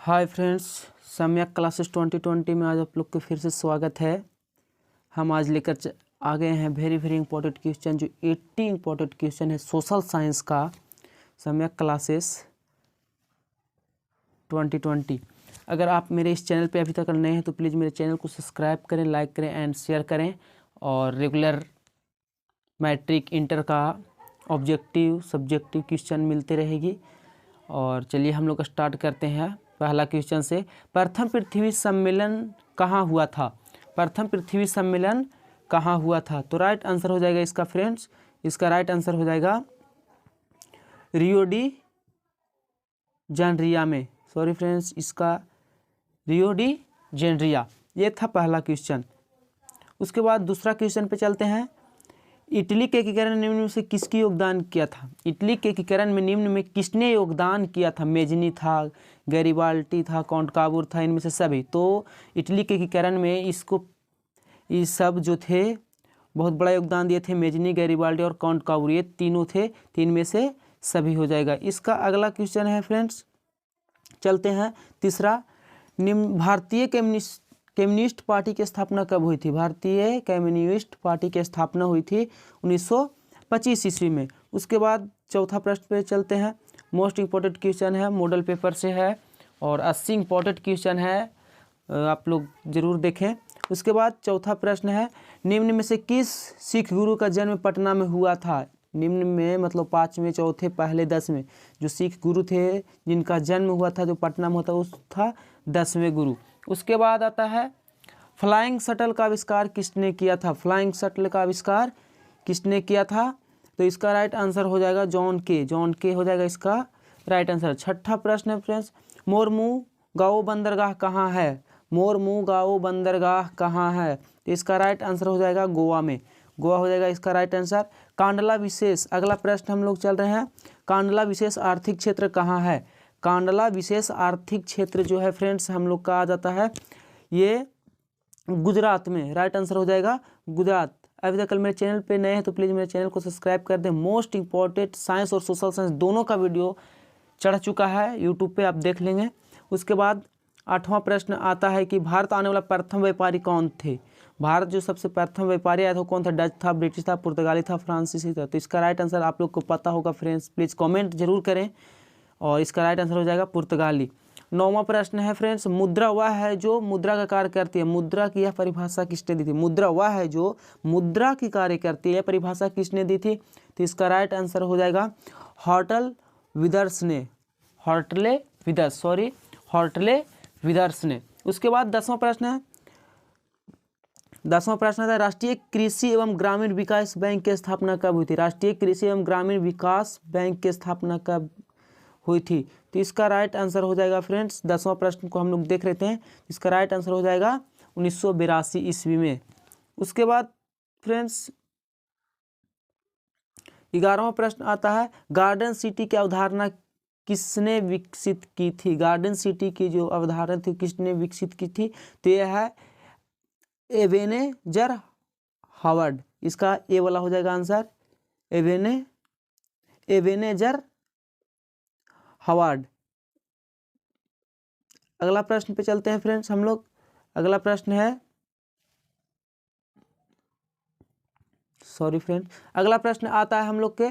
Hi friends, सम्यक classes 2020 में आज आप लोग को फिर से स्वागत है। हम आज लेकर आ गए हैं वेरी इंपॉर्टेंट क्वेश्चन, जो 80 इंपॉर्टेंट क्वेश्चन है सोशल साइंस का। सम्यक क्लासेस 2020। अगर आप मेरे इस चैनल पे अभी तक नए हैं तो प्लीज़ मेरे चैनल को सब्सक्राइब करें, लाइक करें एंड शेयर करें। और रेगुलर मैट्रिक इंटर का ऑब्जेक्टिव सब्जेक्टिव क्वेश्चन मिलते रहेगी। और चलिए हम लोग स्टार्ट करते हैं पहला क्वेश्चन से। प्रथम पृथ्वी सम्मेलन कहाँ हुआ था? प्रथम पृथ्वी सम्मेलन कहाँ हुआ था? तो राइट आंसर हो जाएगा इसका फ्रेंड्स, इसका राइट आंसर हो जाएगा रियो डी जेनेरिया में। सॉरी फ्रेंड्स, इसका रियो डी जेनेरिया। ये था पहला क्वेश्चन। उसके बाद दूसरा क्वेश्चन पे चलते हैं। इटली के एकीकरण में निम्न में से किसकी योगदान किया था? इटली के एकीकरण में निम्न में किसने योगदान किया था? मेजनी था, गैरिबाल्डी था, काउंट काबूर था, इनमें से सभी। तो इटली के एकीकरण में ये सब जो थे बहुत बड़ा योगदान दिए थे। मेजनी, गैरिबाल्डी और काउंट काबूर, ये तीनों थे। तीन में से सभी हो जाएगा। इसका अगला क्वेश्चन है फ्रेंड्स, चलते हैं तीसरा। भारतीय कम्युनिस्ट पार्टी की स्थापना कब हुई थी? भारतीय कम्युनिस्ट पार्टी की स्थापना हुई थी 1925 ईस्वी में। उसके बाद चौथा प्रश्न पे चलते हैं। मोस्ट इम्पोर्टेंट क्वेश्चन है, मॉडल पेपर से है और 80 इम्पोर्टेंट क्वेश्चन है, आप लोग जरूर देखें। उसके बाद चौथा प्रश्न है, निम्न में से किस सिख गुरु का जन्म पटना में हुआ था? निम्न में मतलब 5वें, चौथे, पहले, 10वें जो सिख गुरु थे जिनका जन्म हुआ था, जो पटना में होता उस था 10वें गुरु। उसके बाद आता है फ्लाइंग शटल का आविष्कार किसने किया था? फ्लाइंग शटल का आविष्कार किसने किया था? तो इसका राइट आंसर हो जाएगा जॉन के हो जाएगा इसका राइट आंसर। छठा प्रश्न है फ्रेंड्स, मोरमुगाओ गाओ बंदरगाह कहाँ है? मोरमुगाओ गाओ बंदरगाह कहाँ है? तो इसका राइट आंसर हो जाएगा गोवा में। गोवा हो जाएगा इसका राइट आंसर। कांडला विशेष, अगला प्रश्न हम लोग चल रहे हैं। कांडला विशेष आर्थिक क्षेत्र कहाँ है? कांडला विशेष आर्थिक क्षेत्र जो है फ्रेंड्स हम लोग का आ जाता है ये गुजरात में। राइट आंसर हो जाएगा गुजरात। अभी तक मेरे चैनल पे नए हैं तो प्लीज़ मेरे चैनल को सब्सक्राइब कर दें। मोस्ट इंपॉर्टेंट साइंस और सोशल साइंस दोनों का वीडियो चढ़ चुका है यूट्यूब पे, आप देख लेंगे। उसके बाद 8वां प्रश्न आता है कि भारत आने वाला प्रथम व्यापारी कौन थे? भारत जो सबसे प्रथम व्यापारी आया था कौन था? डच था, ब्रिटिश था, पुर्तगाली था, फ्रांसीसी था। तो इसका राइट आंसर आप लोग को पता होगा फ्रेंड्स, प्लीज़ कॉमेंट जरूर करें। और इसका राइट आंसर हो जाएगा पुर्तगाली। 9वां प्रश्न है फ्रेंड्स, मुद्रा वह है जो मुद्रा का कार्य करती है। मुद्रा की यह परिभाषा किसने दी थी? मुद्रा वह है जो मुद्रा की कार्य करती है, यह परिभाषा किसने दी थी? तो इसका राइट आंसर हो जाएगा हॉर्टले विदर्स ने। हॉर्टले विदर्स ने। उसके बाद 10वां प्रश्न है। 10वां प्रश्न है, राष्ट्रीय कृषि एवं ग्रामीण विकास बैंक की स्थापना कब हुई थी? राष्ट्रीय कृषि एवं ग्रामीण विकास बैंक की स्थापना कब हुई थी? तो इसका राइट आंसर हो जाएगा फ्रेंड्स, 10वां प्रश्न को हम लोग देख लेते हैं। इसका राइट आंसर हो जाएगा 1982 ईस्वी में। उसके बाद फ्रेंड्स 11वां प्रश्न आता है, गार्डन सिटी की अवधारणा किसने विकसित की थी? गार्डन सिटी की जो अवधारणा थी किसने विकसित की थी? तो यह है एबेनेजर हावर्ड। इसका ए वाला हो जाएगा आंसर, एबेनेजर हावर्ड। अगला प्रश्न पे चलते हैं फ्रेंड्स हम लोग। अगला प्रश्न है, सॉरी फ्रेंड्स, अगला प्रश्न आता है हम लोग के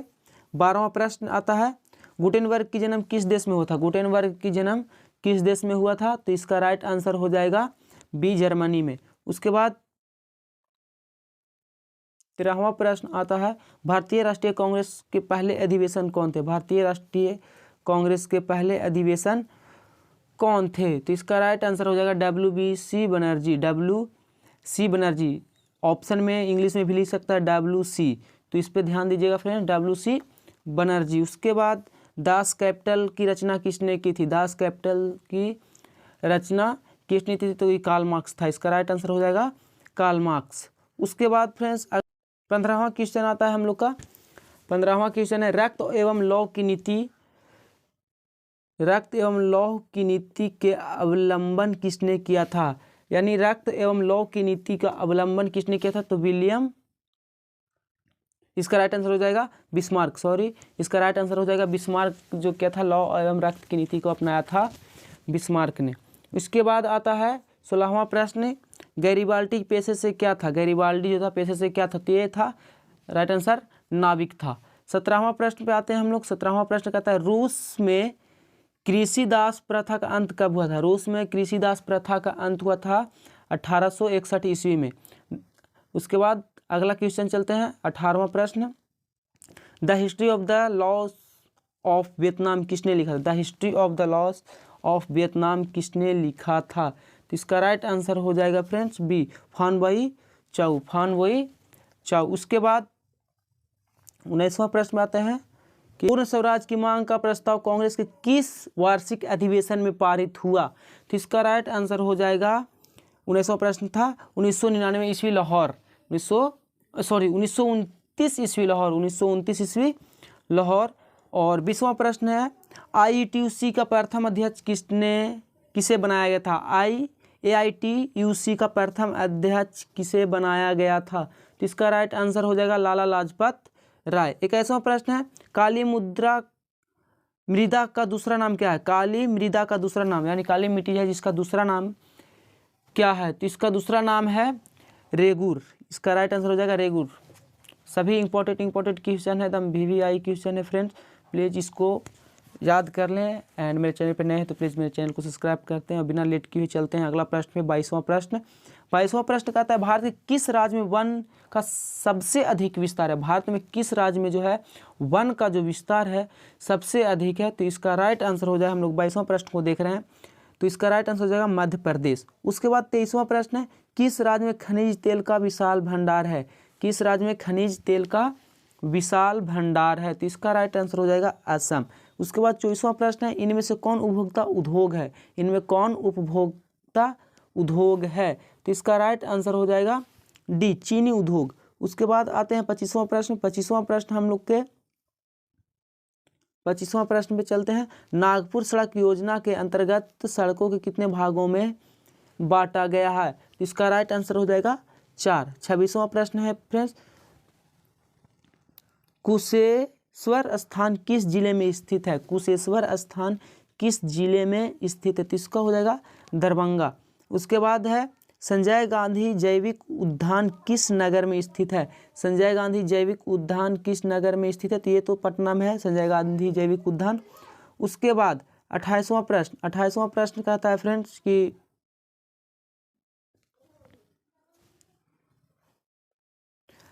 12वां प्रश्न आता है, गुटेनबर्ग की जन्म किस देश में हुआ था? गुटेनबर्ग की जन्म किस देश में हुआ था? तो इसका राइट आंसर हो जाएगा बी, जर्मनी में। उसके बाद 13वां प्रश्न आता है, भारतीय राष्ट्रीय कांग्रेस के पहले अधिवेशन कौन थे? भारतीय राष्ट्रीय कांग्रेस के पहले अधिवेशन कौन थे? तो इसका राइट आंसर हो जाएगा WC बनर्जी। ऑप्शन में इंग्लिश में भी लिख सकता है WC, तो इस पे ध्यान दीजिएगा फ्रेंड, WC बनर्जी। उसके बाद दास कैपिटल की रचना किसने की थी? दास कैपिटल की रचना किसने की थी? तो ये कार्ल मार्क्स था। इसका राइट आंसर हो जाएगा कार्ल मार्क्स। उसके बाद फ्रेंड्स 15वां क्वेश्चन आता है हम लोग का। 15वां क्वेश्चन है, रक्त एवं लौह की नीति के अवलंबन किसने किया था? यानी रक्त एवं लौह की नीति का अवलंबन किसने किया था? तो विलियम, इसका राइट आंसर हो जाएगा बिस्मार्क। इसका राइट आंसर हो जाएगा बिस्मार्क, जो क्या था लौह एवं रक्त की नीति को अपनाया था। बिस्मार्क ने। इसके बाद आता है 16वां प्रश्न, गैरिबाल्डी पेशे से क्या था? गैरिबाल्डी जो था पेशे से क्या था? तो ये था राइट आंसर नाविक था। 17वां प्रश्न पे आते हैं हम लोग। 17वां प्रश्न कहता है रूस में कृषिदास प्रथा का अंत कब हुआ था? रूस में कृषिदास प्रथा का अंत हुआ था 1861 ईस्वी में। उसके बाद अगला क्वेश्चन चलते हैं 18वां प्रश्न, the history of the loss of Vietnam किसने लिखा था? The history of the loss of Vietnam किसने लिखा था? तो इसका राइट आंसर हो जाएगा फ्रेंड्स बी, फान बाई चाउ, फान बाई चाउ। उसके बाद 19वां प्रश्न में आते हैं कि पूर्ण स्वराज की मांग का प्रस्ताव कांग्रेस के किस वार्षिक अधिवेशन में पारित हुआ? तो इसका राइट आंसर हो जाएगा 19वां प्रश्न था 1999 ईस्वी लाहौर, 1929 ईस्वी लाहौर, 1929 ईस्वी लाहौर। और 20वां प्रश्न है IITUC का प्रथम अध्यक्ष किसे बनाया गया था? AITUC का प्रथम अध्यक्ष किसे बनाया गया था? तो इसका राइट आंसर हो जाएगा लाला लाजपत राय। 21वां प्रश्न है काली मृदा का दूसरा नाम क्या है? काली मृदा का दूसरा नाम, यानी काली मिट्टी है जिसका दूसरा नाम क्या है? तो इसका दूसरा नाम है रेगुर। इसका राइट आंसर हो जाएगा रेगुर। सभी इंपॉर्टेंट क्वेश्चन है, एकदम VVI क्वेश्चन है फ्रेंड्स, प्लीज़ इसको याद कर लें। एंड मेरे चैनल पर नए हैं तो प्लीज़ मेरे चैनल को सब्सक्राइब करते हैं। और बिना लेट किए हुए चलते हैं अगला प्रश्न में 22वां प्रश्न। 22वां प्रश्न कहता है भारत के किस राज्य में वन का सबसे अधिक विस्तार है? भारत में किस राज्य में जो है वन का जो विस्तार है सबसे अधिक है? तो इसका राइट आंसर हो जाए, हम लोग 22वां प्रश्न को देख रहे हैं, तो इसका राइट आंसर हो जाएगा मध्य प्रदेश। उसके बाद 23वां प्रश्न है किस राज्य में खनिज तेल का विशाल भंडार है? किस राज्य में खनिज तेल का विशाल भंडार है? तो इसका राइट आंसर हो जाएगा असम। उसके बाद 24वां प्रश्न है इनमें से कौन उपभोक्ता उद्योग है? इनमें कौन उपभोक्ता उद्योग है? तो इसका राइट आंसर हो जाएगा डी, चीनी उद्योग। उसके बाद आते हैं 25वां प्रश्न। 25वां प्रश्न हम लोग के 25वां प्रश्न पे चलते हैं। नागपुर सड़क योजना के अंतर्गत सड़कों के कितने भागों में बांटा गया है? तो इसका राइट आंसर हो जाएगा 4। 26वां प्रश्न है फ्रेंड्स, कुशेश्वर स्थान किस जिले में स्थित है? कुशेश्वर स्थान किस जिले में स्थित है? तो इसका हो जाएगा दरभंगा। उसके बाद है संजय गांधी जैविक उद्यान किस नगर में स्थित है? संजय गांधी जैविक उद्यान किस नगर में स्थित है? तो ये तो पटना में है संजय गांधी जैविक उद्यान। उसके बाद 28वां प्रश्न। 28वां प्रश्न कहता है फ्रेंड्स कि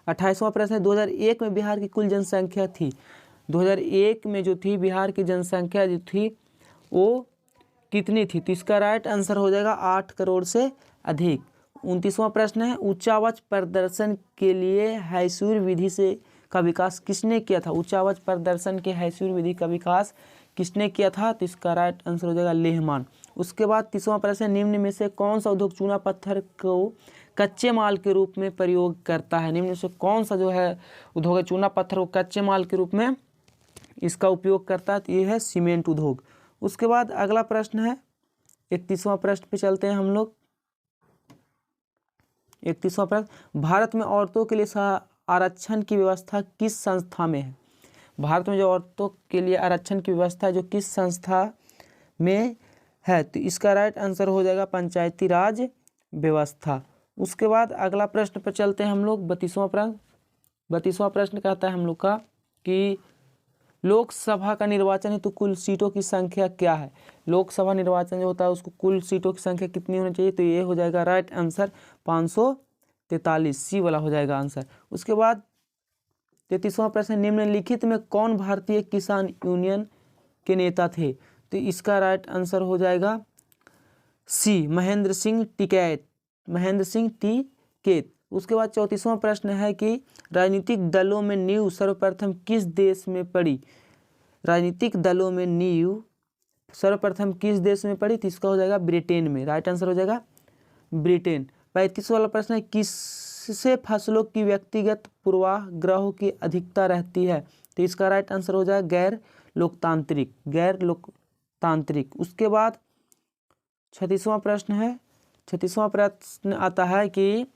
28वां प्रश्न है 2001 में बिहार की कुल जनसंख्या थी। 2001 में जो थी बिहार की जनसंख्या जो थी वो कितनी थी? तो इसका राइट आंसर हो जाएगा 8 करोड़ से अधिक। 29वां प्रश्न है उच्च आवाज प्रदर्शन के लिए हैसूर विधि का विकास किसने किया था? उच्च आवाज प्रदर्शन के हैसूर विधि का विकास किसने किया था? तो इसका राइट आंसर हो जाएगा लेहमान। उसके बाद 30वां प्रश्न निम्न में से कौन सा उद्योग चूना पत्थर को कच्चे माल के रूप में प्रयोग करता है? निम्न में से कौन सा जो है उद्योग है चूना पत्थर को कच्चे माल के रूप में इसका उपयोग करता है? तो ये है सीमेंट उद्योग। उसके बाद अगला प्रश्न है 31वां प्रश्न पे चलते हैं हम लोग। 31वां प्रश्न भारत में औरतों के लिए आरक्षण की व्यवस्था किस संस्था में है? भारत में जो औरतों के लिए आरक्षण की व्यवस्था जो किस संस्था में है? तो इसका राइट आंसर हो जाएगा पंचायती राज व्यवस्था। उसके बाद अगला प्रश्न पर चलते हैं हम लोग 32वां प्रश्न। 32वां प्रश्न कहता है हम लोग का कि लोकसभा का निर्वाचन है तो कुल सीटों की संख्या क्या है? लोकसभा निर्वाचन जो होता है उसको कुल सीटों की संख्या कितनी होनी चाहिए? तो ये हो जाएगा राइट आंसर 543, सी वाला हो जाएगा आंसर। उसके बाद 33वां प्रश्न निम्नलिखित में कौन भारतीय किसान यूनियन के नेता थे? तो इसका राइट आंसर हो जाएगा सी, महेंद्र सिंह टिकैत, महेंद्र सिंह टिकैत। उसके बाद 34वां प्रश्न है कि राजनीतिक दलों में नींव सर्वप्रथम किस देश में पड़ी? राजनीतिक दलों में नींव सर्वप्रथम किस देश में पड़ी? तो इसका हो जाएगा ब्रिटेन में, राइट आंसर हो जाएगा ब्रिटेन। 35 वाला प्रश्न है किससे फसलों की व्यक्तिगत पूर्वाग्रहों की अधिकता रहती है? तो इसका राइट आंसर हो जाएगा गैर लोकतांत्रिक। उसके बाद 36वां प्रश्न है। 36वां प्रश्न आता है कि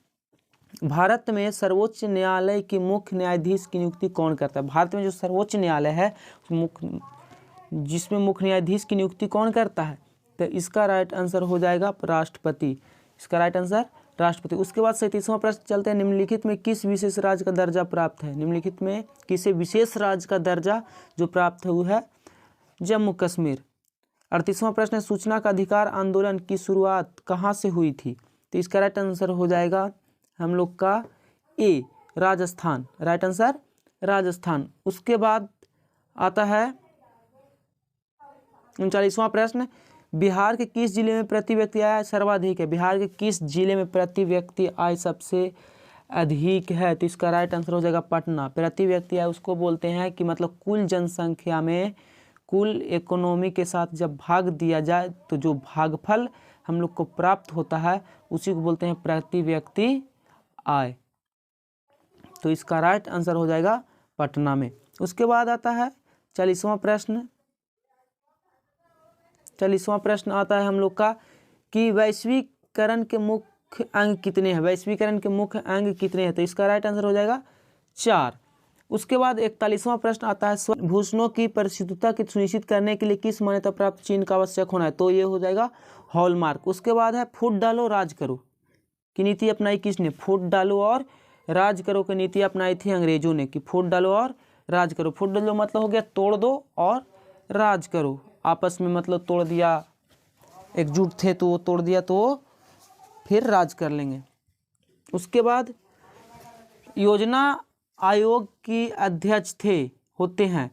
भारत में सर्वोच्च न्यायालय के मुख्य न्यायाधीश की नियुक्ति कौन करता है? भारत में जो सर्वोच्च न्यायालय है जिसमें मुख्य न्यायाधीश की नियुक्ति कौन करता है? तो इसका राइट आंसर हो जाएगा राष्ट्रपति। इसका राइट आंसर राष्ट्रपति। उसके बाद 37वां प्रश्न चलते हैं, निम्नलिखित में किस विशेष राज्य का दर्जा प्राप्त है? निम्नलिखित में किसे विशेष राज्य का दर्जा जो प्राप्त हुआ है? जम्मू कश्मीर। 38वां प्रश्न है, सूचना का अधिकार आंदोलन की शुरुआत कहाँ से हुई थी? तो इसका राइट आंसर हो जाएगा हम लोग का A, Rajasthan. Right answer Rajasthan. उसके बाद आता है 39वां प्रश्न, बिहार के किस जिले में प्रति व्यक्ति आय सर्वाधिक है? बिहार के किस जिले में प्रति व्यक्ति आय सबसे अधिक है? तो इसका राइट आंसर हो जाएगा पटना। प्रति व्यक्ति आय उसको बोलते हैं कि मतलब कुल जनसंख्या में कुल इकोनॉमी के साथ जब भाग दिया जाए तो जो भागफल हम लोग को प्राप्त होता है उसी को बोलते हैं प्रति व्यक्ति आय। तो इसका राइट आंसर हो जाएगा पटना में। उसके बाद आता है 40वां प्रश्न। 40वां प्रश्न आता है हम लोग का कि वैश्वीकरण के मुख्य अंग कितने हैं? वैश्वीकरण के मुख्य अंग कितने हैं? तो इसका राइट आंसर हो जाएगा 4। उसके बाद 41वां प्रश्न आता है, भूषणों की परिशुद्धता की सुनिश्चित करने के लिए किस मान्यता प्राप्त चिन्ह का आवश्यक होना है? तो ये हो जाएगा हॉलमार्क। उसके बाद है फूट डालो राज करो की नीति अपनाई किसने? फूट डालो और राज करो की नीति अपनाई थी अंग्रेजों ने, कि फूट डालो और राज करो। फूट डालो मतलब हो गया तोड़ दो, और राज करो आपस में मतलब तोड़ दिया, एकजुट थे तो वो तोड़ दिया तो फिर राज कर लेंगे। उसके बाद योजना आयोग की अध्यक्ष होते हैं,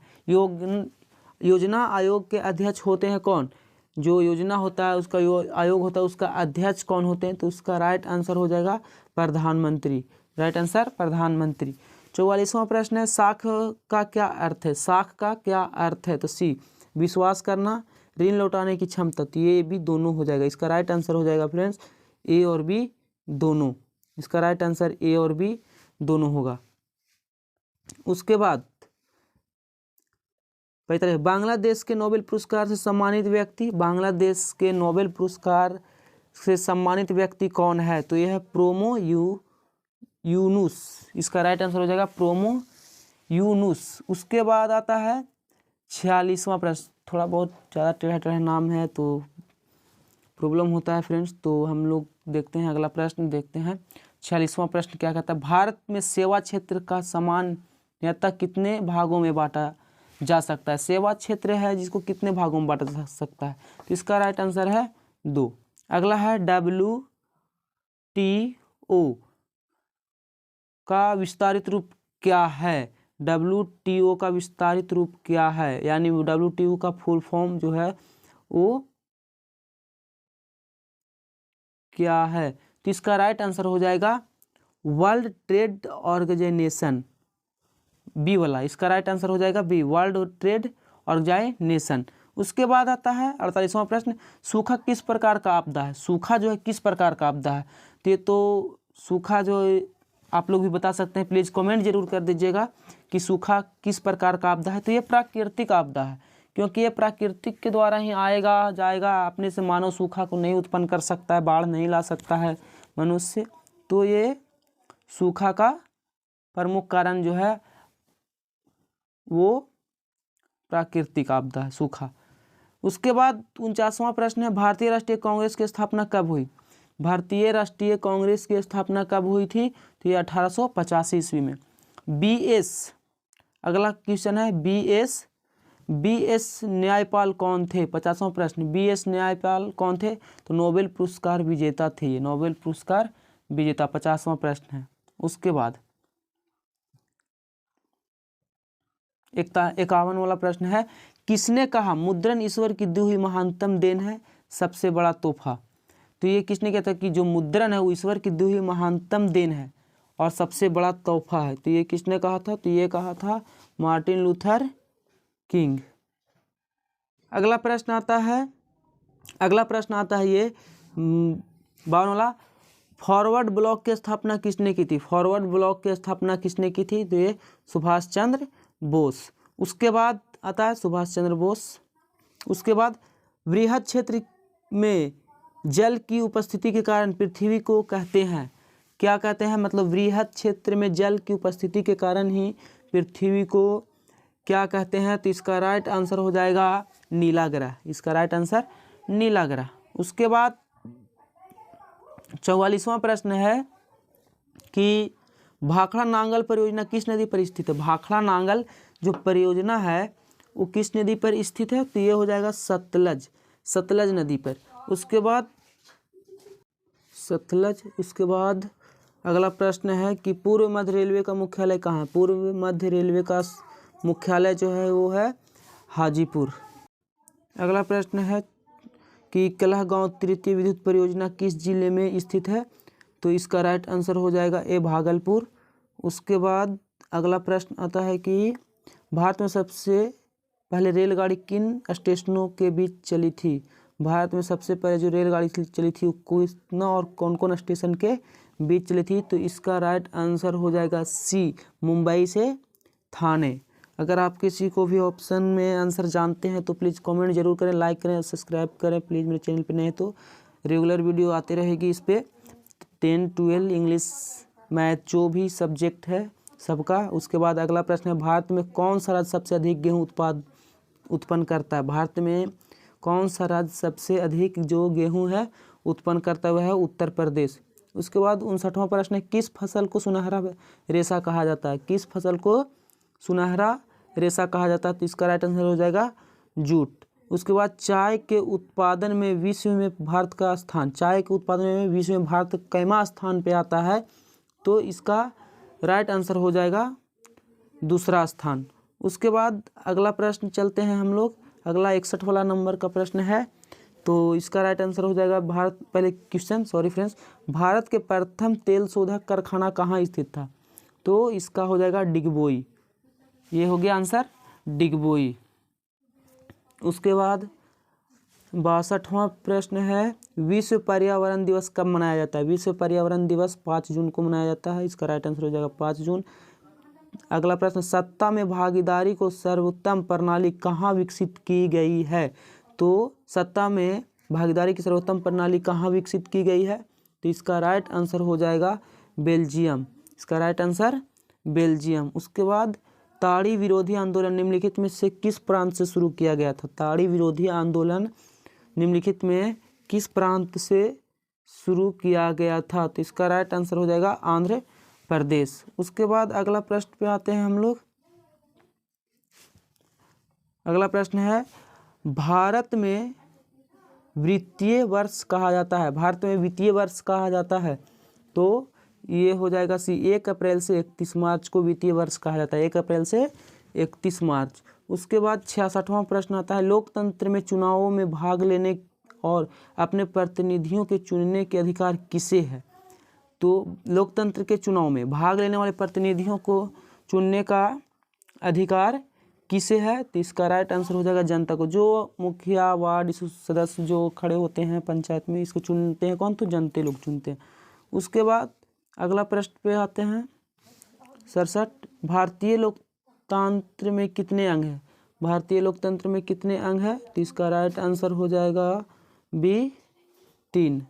योजना आयोग के अध्यक्ष होते हैं कौन? जो योजना होता है उसका आयोग होता है उसका अध्यक्ष कौन होते हैं? तो उसका राइट आंसर हो जाएगा प्रधानमंत्री। राइट आंसर प्रधानमंत्री। 44वां प्रश्न है, साख का क्या अर्थ है? साख का क्या अर्थ है? तो सी, विश्वास करना, ऋण लौटाने की क्षमता। तो ये भी दोनों हो जाएगा। इसका राइट आंसर हो जाएगा फ्रेंड्स ए और बी दोनों। इसका राइट आंसर ए और बी दोनों होगा। उसके बाद बांग्लादेश के नोबेल पुरस्कार से सम्मानित व्यक्ति, बांग्लादेश के नोबेल पुरस्कार से सम्मानित व्यक्ति कौन है? तो यह है प्रोमो यूनुस। इसका राइट आंसर हो जाएगा प्रोमो यूनुस। उसके बाद आता है 46वां प्रश्न। थोड़ा बहुत ज़्यादा टेढ़ा टेढ़ा नाम है तो प्रॉब्लम होता है फ्रेंड्स, तो हम लोग देखते हैं अगला प्रश्न देखते हैं। 46वां प्रश्न क्या कहता है, भारत में सेवा क्षेत्र का सामान्यतः कितने भागों में बांटा जा सकता है? सेवा क्षेत्र है जिसको कितने भागों में बांटा जा सकता है? तो इसका राइट आंसर है 2। अगला है WTO का विस्तारित रूप क्या है? WTO का विस्तारित रूप क्या है? यानी WTO का फुल फॉर्म जो है वो क्या है? तो इसका राइट आंसर हो जाएगा वर्ल्ड ट्रेड ऑर्गेनाइजेशन, बी वाला। इसका राइट आंसर हो जाएगा बी, वर्ल्ड ट्रेड ऑर्गेनाइजेशन। उसके बाद आता है 48वां प्रश्न, सूखा किस प्रकार का आपदा है? सूखा जो है किस प्रकार का आपदा है? तो सूखा जो आप लोग भी बता सकते हैं, प्लीज़ कमेंट जरूर कर दीजिएगा कि सूखा किस प्रकार का आपदा है। तो ये प्राकृतिक आपदा है, क्योंकि ये प्राकृतिक के द्वारा ही आएगा जाएगा, अपने से मानव सूखा को नहीं उत्पन्न कर सकता है, बाढ़ नहीं ला सकता है मनुष्य। तो ये सूखा का प्रमुख कारण जो है वो प्राकृतिक आपदा है, सूखा। उसके बाद 49वां प्रश्न है, भारतीय राष्ट्रीय कांग्रेस की स्थापना कब हुई? भारतीय राष्ट्रीय कांग्रेस की स्थापना कब हुई थी? तो ये 1885 ईस्वी में। BS, अगला क्वेश्चन है BS न्यायपाल कौन थे? 50वां प्रश्न, BS न्यायपाल कौन थे? तो नोबेल पुरस्कार विजेता थे ये, नोबेल पुरस्कार विजेता। 50वां प्रश्न है। उसके बाद 51 वाला प्रश्न है, किसने कहा मुद्रण ईश्वर की दी हुई महानतम देन है, सबसे बड़ा तोहफा? तो ये किसने कहता कि जो मुद्रण है वो ईश्वर की दी हुई महानतम देन है और सबसे बड़ा तोहफा है? तो ये किसने कहा था? तो ये कहा था मार्टिन लूथर किंग। अगला प्रश्न आता है ये 52 वाला, फॉरवर्ड ब्लॉक की स्थापना किसने की थी? फॉरवर्ड ब्लॉक की स्थापना किसने की थी? तो ये सुभाष चंद्र बोस। उसके बाद आता है सुभाष चंद्र बोस। उसके बाद वृहद क्षेत्र में जल की उपस्थिति के कारण पृथ्वी को कहते हैं, क्या कहते हैं? मतलब वृहद क्षेत्र में जल की उपस्थिति के कारण ही पृथ्वी को क्या कहते हैं? तो इसका राइट आंसर हो जाएगा नीला ग्रह। इसका राइट आंसर नीला ग्रह। उसके बाद 44वां प्रश्न है कि भाखड़ा नांगल परियोजना किस नदी पर स्थित है। भाखड़ा नांगल जो परियोजना है वो किस नदी पर स्थित है, तो ये हो जाएगा सतलज नदी पर। उसके बाद सतलज। उसके बाद अगला प्रश्न है कि पूर्व मध्य रेलवे का मुख्यालय कहाँ है। पूर्व मध्य रेलवे का मुख्यालय जो है वो है हाजीपुर। अगला प्रश्न है कि कलहगांव तृतीय विद्युत परियोजना किस जिले में स्थित है, तो इसका राइट आंसर हो जाएगा ए भागलपुर। उसके बाद अगला प्रश्न आता है कि भारत में सबसे पहले रेलगाड़ी किन स्टेशनों के बीच चली थी। भारत में सबसे पहले जो रेलगाड़ी चली थी वो कितना और कौन कौन स्टेशन के बीच चली थी, तो इसका राइट आंसर हो जाएगा सी, मुंबई से थाने। अगर आप किसी को भी ऑप्शन में आंसर जानते हैं तो प्लीज़ कमेंट जरूर करें, लाइक करें, सब्सक्राइब करें प्लीज़। मेरे चैनल पे नए तो रेगुलर वीडियो आते रहेगी इस पर। 10, 12 इंग्लिश मैथ जो भी सब्जेक्ट है सबका। उसके बाद अगला प्रश्न है भारत में कौन सा राज्य सबसे अधिक गेहूँ उत्पन्न करता है। भारत में कौन सा राज्य सबसे अधिक जो गेहूँ है उत्पन्न करता हुआ है, उत्तर प्रदेश। उसके बाद 59वां प्रश्न है किस फसल को सुनहरा रेशा कहा जाता है। किस फसल को सुनहरा रेशा कहा जाता है, तो इसका राइट आंसर हो जाएगा जूट। उसके बाद चाय के उत्पादन में विश्व में भारत का स्थान। चाय के उत्पादन में विश्व में भारत कैमा स्थान पे आता है, तो इसका राइट आंसर हो जाएगा दूसरा स्थान। उसके बाद अगला प्रश्न चलते हैं हम लोग। अगला 61 वाला नंबर का प्रश्न है, तो इसका राइट आंसर हो जाएगा भारत के प्रथम तेल शोधक कारखाना कहाँ स्थित था, तो इसका हो जाएगा डिगबोई। ये हो गया आंसर डिगबोई। उसके बाद 62वां प्रश्न है विश्व पर्यावरण दिवस कब मनाया जाता है। विश्व पर्यावरण दिवस 5 जून को मनाया जाता है, इसका राइट आंसर हो जाएगा 5 जून। अगला प्रश्न सत्ता में भागीदारी को सर्वोत्तम प्रणाली कहाँ विकसित की गई है, तो सत्ता में भागीदारी की सर्वोत्तम प्रणाली कहाँ विकसित की गई है, तो इसका राइट आंसर हो जाएगा बेल्जियम। इसका राइट आंसर बेल्जियम। उसके बाद ताड़ी विरोधी आंदोलन निम्नलिखित में से किस प्रांत से शुरू किया गया था। ताड़ी विरोधी आंदोलन निम्नलिखित में किस प्रांत से शुरू किया गया था, तो इसका राइट आंसर हो जाएगा आंध्र प्रदेश। उसके बाद अगला प्रश्न पे आते हैं हम लोग। अगला प्रश्न है भारत में वित्तीय वर्ष कहा जाता है। भारत में वित्तीय वर्ष कहा जाता है, तो ये हो जाएगा सी, 1 अप्रैल से 31 मार्च को वित्तीय वर्ष कहा जाता है, 1 अप्रैल से 31 मार्च। उसके बाद 66वां प्रश्न आता है लोकतंत्र में चुनावों में भाग लेने और अपने प्रतिनिधियों के चुनने के अधिकार किसे है, तो लोकतंत्र के चुनाव में भाग लेने वाले प्रतिनिधियों को चुनने का अधिकार किसे है, तो इसका राइट आंसर हो जाएगा जनता को। जो मुखिया वार्ड सदस्य जो खड़े होते हैं पंचायत में, इसको चुनते हैं कौन, तो जनते लोग चुनते हैं। उसके बाद अगला प्रश्न पे आते हैं 67 भारतीय लोकतंत्र में कितने अंग हैं। भारतीय लोकतंत्र में कितने अंग है, तो इसका राइट आंसर हो जाएगा बी 3।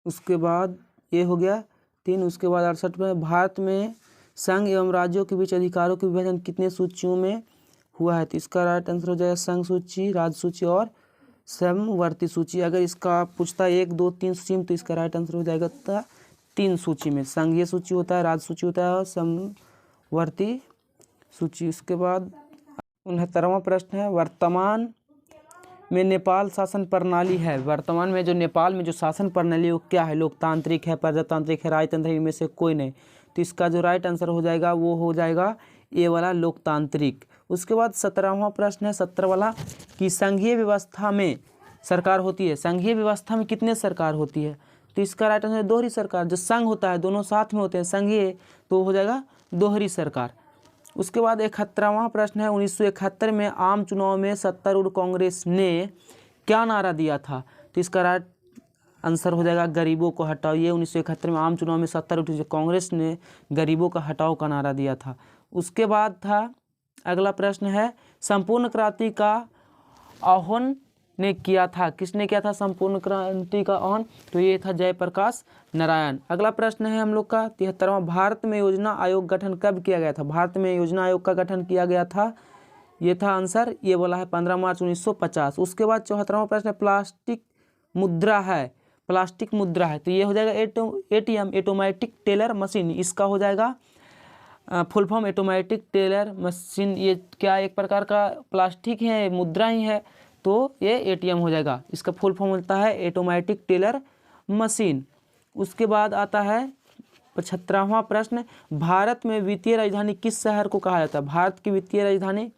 उसके बाद ये हो गया 3। उसके बाद 68 में भारत में संघ एवं राज्यों के बीच अधिकारों के विभाजन कितने सूचियों में हुआ है, तो इसका राइट आंसर हो जाएगा संघ सूची, राज्य सूची और समवर्ती सूची। अगर इसका पूछता है 1, 2, 3 सूची में, तो इसका राइट आंसर हो जाएगा 3 सूची में। संघीय सूची होता है, राज्य सूची होता है और समवर्ती सूची। उसके बाद 69वां प्रश्न है वर्तमान में नेपाल शासन प्रणाली है। वर्तमान में जो नेपाल में जो शासन प्रणाली वो क्या है, लोकतांत्रिक है, प्रजातांत्रिक है, राजतंत्र है, इनमें से कोई नहीं, तो इसका जो राइट आंसर हो जाएगा वो हो जाएगा ए वाला लोकतांत्रिक। उसके बाद 17वां प्रश्न है 17 वाला कि संघीय व्यवस्था में सरकार होती है। संघीय व्यवस्था में कितने सरकार होती है, तो इसका राइट आंसर दोहरी सरकार। जो संघ होता है दोनों साथ में होते हैं संघीय, तो हो जाएगा दोहरी सरकार। उसके बाद 71वां प्रश्न है 1971 में आम चुनाव में सत्तारूढ़ कांग्रेस ने क्या नारा दिया था, तो इसका राइट आंसर हो जाएगा गरीबों को हटाओ। ये 1971 में आम चुनाव में सत्तारूढ़ कांग्रेस ने गरीबों का हटाओ का नारा दिया था। उसके बाद था अगला प्रश्न है संपूर्ण क्रांति का आह्वान ने किया था। किसने किया था संपूर्ण क्रांति का आह्वान, तो ये था जयप्रकाश नारायण। अगला प्रश्न है हम लोग का 73वां भारत में योजना आयोग गठन कब किया गया था। भारत में योजना आयोग का गठन किया गया था ये था आंसर, ये बोला है 15 मार्च 1950। उसके बाद 74वां प्रश्न है, प्लास्टिक मुद्रा है, प्लास्टिक मुद्रा है, तो ये हो जाएगा एटीएम, ऑटोमेटिक टेलर मशीन। इसका हो जाएगा full form automatic teller machine. ये क्या एक प्रकार का प्लास्टिक है, मुद्रा ही है, तो ये एटीएम हो जाएगा। इसका फुल फॉर्म होता है ऑटोमेटिक टेलर मशीन। उसके बाद आता है 75वां प्रश्न, भारत में वित्तीय राजधानी किस शहर को कहा जाता है? भारत की वित्तीय राजधानी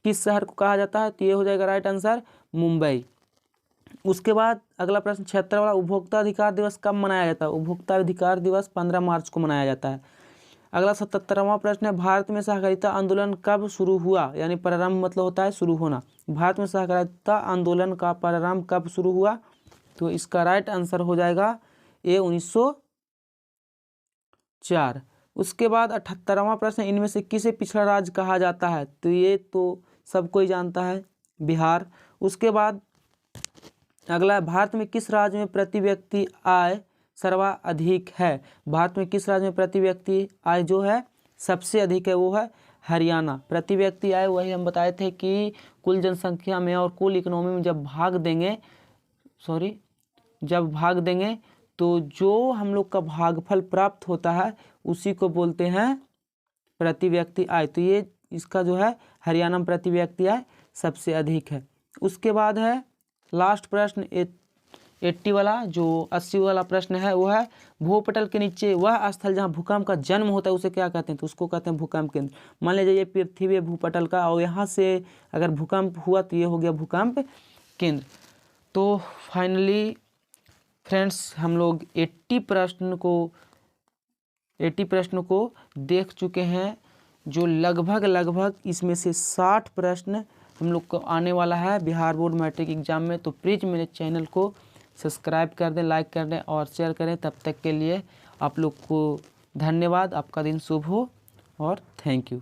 किस शहर को कहा जाता है? तो ये हो जाएगा राइट आंसर मुंबई। उसके बाद अगला प्रश्न 76 वाला, उपभोक्ता अधिकार दिवस कब मनाया जाता है? उपभोक्ता अधिकार दिवस 15 मार्च को मनाया जाता है। अगला 77वां प्रश्न है, भारत में सहकारिता आंदोलन कब शुरू हुआ? यानी प्रारंभ मतलब होता है शुरू होना। भारत में सहकारिता आंदोलन का प्रारंभ कब शुरू हुआ? तो इसका राइट आंसर हो जाएगा ये 1904। उसके बाद 78वां प्रश्न, इनमें से किसे पिछड़ा राज्य कहा जाता है? तो ये तो सब कोई जानता है, बिहार। उसके बाद अगला, भारत में किस राज्य में प्रति व्यक्ति आय सर्वाधिक है? भारत में किस राज्य में प्रति व्यक्ति आय जो है सबसे अधिक है? वो है हरियाणा। प्रति व्यक्ति आय वही हम बताए थे कि कुल जनसंख्या में और कुल इकोनॉमी में जब भाग देंगे तो जो हम लोग का भागफल प्राप्त होता है उसी को बोलते हैं प्रति व्यक्ति आय। तो ये इसका जो है हरियाणा में प्रति व्यक्ति आय सबसे अधिक है। उसके बाद है लास्ट प्रश्न 80 वाला, जो 80 वाला प्रश्न है वो है, भूपटल के नीचे वह स्थल जहाँ भूकंप का जन्म होता है उसे क्या कहते हैं? तो उसको कहते हैं भूकंप केंद्र। मान लीजिए ये पृथ्वी है भूपटल का, और यहाँ से अगर भूकंप हुआ तो ये हो गया भूकंप केंद्र। तो फाइनली फ्रेंड्स हम लोग 80 प्रश्न को देख चुके हैं, जो लगभग इसमें से 60 प्रश्न हम लोग को आने वाला है बिहार बोर्ड मैट्रिक एग्जाम में। तो प्लीज़ मेरे चैनल को सब्सक्राइब कर दें, लाइक कर दें और शेयर करें। तब तक के लिए आप लोग को धन्यवाद। आपका दिन शुभ हो और थैंक यू।